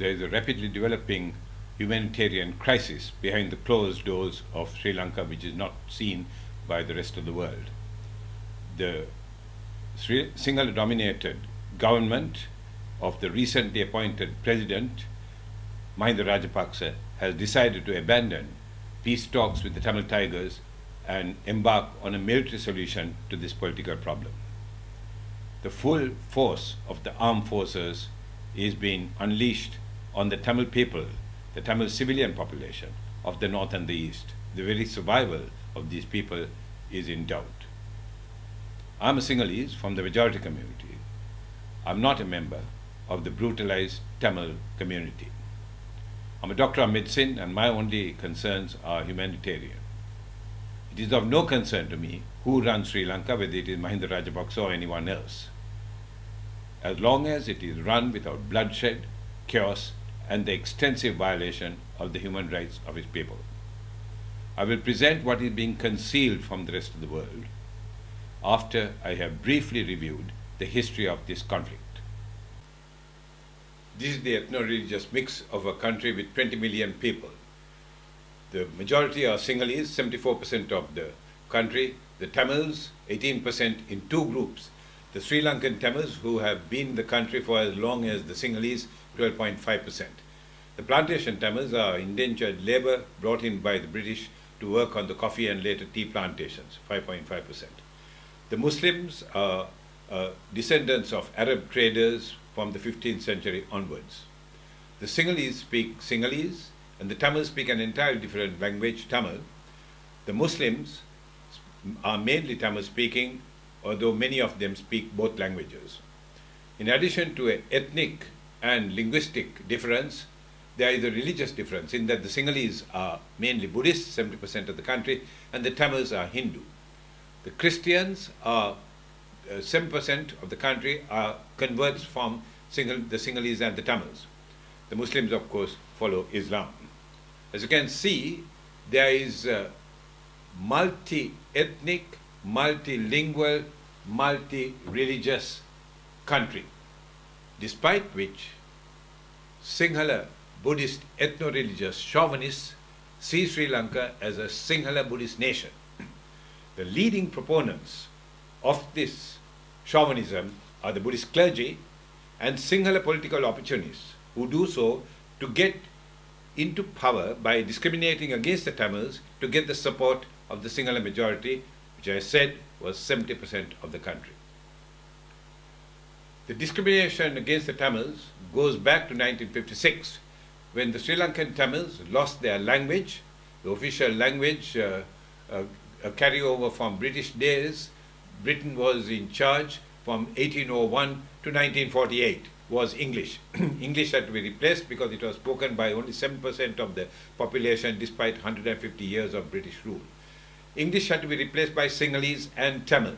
there is a rapidly developing humanitarian crisis behind the closed doors of Sri Lanka, which is not seen by the rest of the world. The Sinhala-dominated government of the recently appointed President Mahinda Rajapaksa has decided to abandon peace talks with the Tamil Tigers and embark on a military solution to this political problem. The full force of the armed forces is being unleashed on the Tamil people, the Tamil civilian population of the north and the east. The very survival of these people is in doubt. I'm a Sinhalese from the majority community. I'm not a member of the brutalized Tamil community. I'm a doctor of medicine and my only concerns are humanitarian. It is of no concern to me who runs Sri Lanka, whether it is Mahinda Rajapaksa or anyone else, as long as it is run without bloodshed, chaos, and the extensive violation of the human rights of its people. I will present what is being concealed from the rest of the world after I have briefly reviewed the history of this conflict. This is the ethno-religious mix of a country with 20 million people. The majority are Sinhalese, 74% of the country, the Tamils, 18% in two groups. The Sri Lankan Tamils, who have been in the country for as long as the Sinhalese, 12.5%. The plantation Tamils are indentured labor brought in by the British to work on the coffee and later tea plantations, 5.5%. The Muslims are descendants of Arab traders from the 15th century onwards. The Sinhalese speak Sinhalese and the Tamils speak an entirely different language, Tamil. The Muslims are mainly Tamil speaking, although many of them speak both languages. In addition to an ethnic and linguistic difference, there is a religious difference in that the Sinhalese are mainly Buddhist, 70% of the country, and the Tamils are Hindu. The Christians are 7% of the country are converts from the Sinhalese and the Tamils. The Muslims, of course, follow Islam. As you can see, there is a multi-ethnic, multilingual, multi-religious country, despite which Sinhala Buddhist ethno-religious chauvinists see Sri Lanka as a Sinhala Buddhist nation. The leading proponents of this chauvinism are the Buddhist clergy and Sinhala political opportunists who do so to get into power by discriminating against the Tamils to get the support of the Sinhala majority, which I said was 70% of the country. The discrimination against the Tamils goes back to 1956, when the Sri Lankan Tamils lost their language, the official language, a carryover from British days. Britain was in charge from 1801 to 1948, was English. English had to be replaced because it was spoken by only 7% of the population despite 150 years of British rule. English had to be replaced by Sinhalese and Tamil.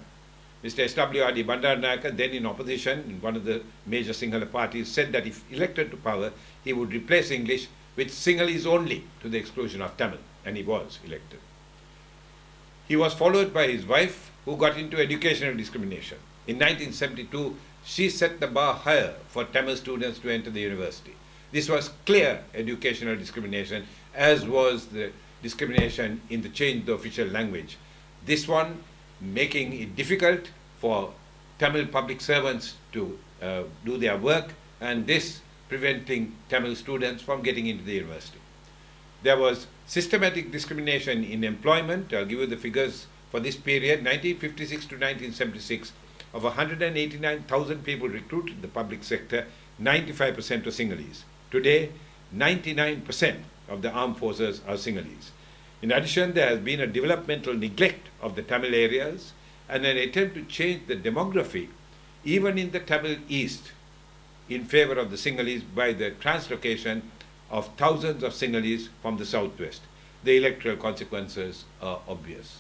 Mr. S.W.R.D. Bandaranaike, then in opposition in one of the major Sinhala parties, said that if elected to power, he would replace English with Sinhalese only to the exclusion of Tamil, and he was elected. He was followed by his wife, who got into educational discrimination. In 1972, she set the bar higher for Tamil students to enter the university. This was clear educational discrimination, as was the discrimination in the change of the official language. This one making it difficult for Tamil public servants to do their work, and this preventing Tamil students from getting into the university. There was systematic discrimination in employment. I'll give you the figures for this period, 1956 to 1976. Of 189,000 people recruited in the public sector, 95% were Sinhalese. Today, 99% of the armed forces are Sinhalese. In addition, there has been a developmental neglect of the Tamil areas and an attempt to change the demography, even in the Tamil East, in favor of the Sinhalese by the translocation of thousands of Sinhalese from the southwest. The electoral consequences are obvious.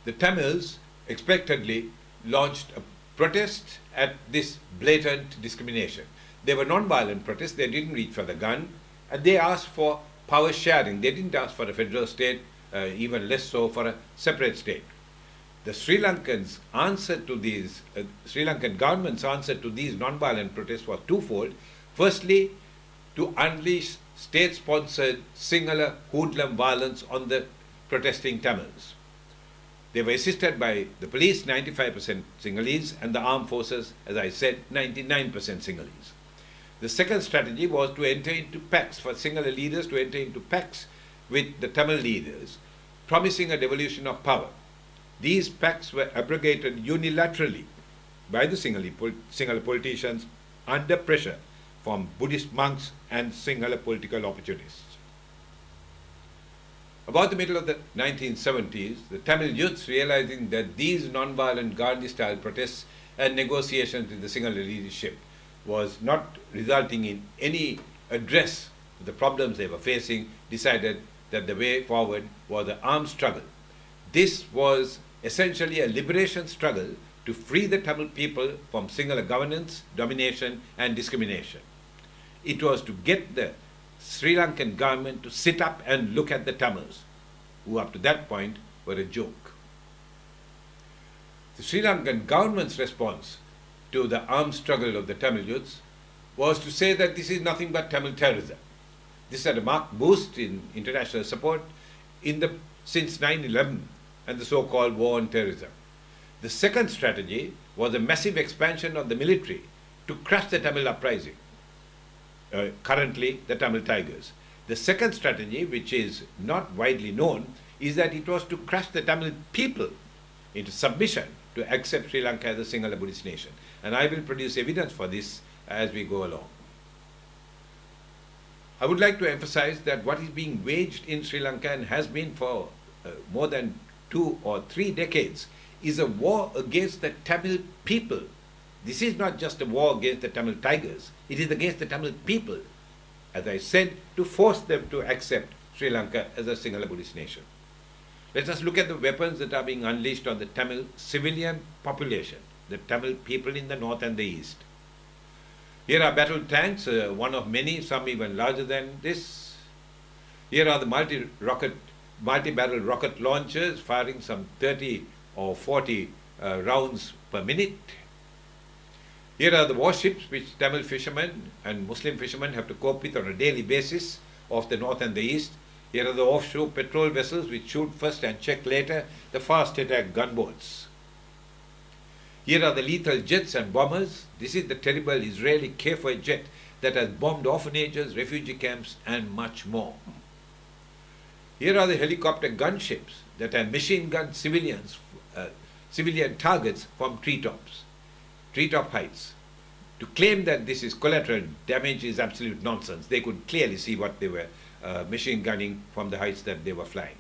The Tamils expectedly launched a protest at this blatant discrimination. They were non-violent protests, they didn't reach for the gun, and they asked for power sharing. They didn't ask for a federal state, even less so for a separate state. The Sri Lankans' answer to these, Sri Lankan government's answer to these non-violent protests was twofold. Firstly, to unleash state-sponsored Sinhala hoodlum violence on the protesting Tamils. They were assisted by the police, 95% Sinhalese, and the armed forces, as I said, 99% Sinhalese. The second strategy was to enter into pacts, for Sinhala leaders to enter into pacts with the Tamil leaders, promising a devolution of power. These pacts were abrogated unilaterally by the Sinhala politicians under pressure from Buddhist monks and Sinhala political opportunists. About the middle of the 1970s, the Tamil youths, realizing that these non-violent Gandhi-style protests and negotiations with the Sinhala leadership was not resulting in any address to the problems they were facing, decided that the way forward was an armed struggle. This was essentially a liberation struggle to free the Tamil people from Sinhala governance, domination and discrimination. It was to get the Sri Lankan government to sit up and look at the Tamils, who up to that point were a joke. The Sri Lankan government's response to the armed struggle of the Tamil youths was to say that this is nothing but Tamil terrorism. This had a marked boost in international support since 9/11 and the so-called war on terrorism. The second strategy was a massive expansion of the military to crush the Tamil uprising, currently the Tamil Tigers. The second strategy, which is not widely known, is that it was to crush the Tamil people into submission to accept Sri Lanka as a Sinhala Buddhist nation. And I will produce evidence for this as we go along. I would like to emphasize that what is being waged in Sri Lanka and has been for more than 2 or 3 decades is a war against the Tamil people. This is not just a war against the Tamil Tigers, it is against the Tamil people, as I said, to force them to accept Sri Lanka as a Sinhala Buddhist nation. Let us look at the weapons that are being unleashed on the Tamil civilian population, the Tamil people in the north and the east. Here are battle tanks, one of many, some even larger than this. Here are the multi-barrel rocket launchers firing some 30 or 40 rounds per minute. Here are the warships which Tamil fishermen and Muslim fishermen have to cope with on a daily basis off the north and the east. Here are the offshore patrol vessels which shoot first and check later, the fast attack gunboats. Here are the lethal jets and bombers. This is the terrible Israeli K-4 jet that has bombed orphanages, refugee camps and much more. Here are the helicopter gunships that have machine gun civilian targets from treetop heights. To claim that this is collateral damage is absolute nonsense. They could clearly see what they were machine gunning from the heights that they were flying.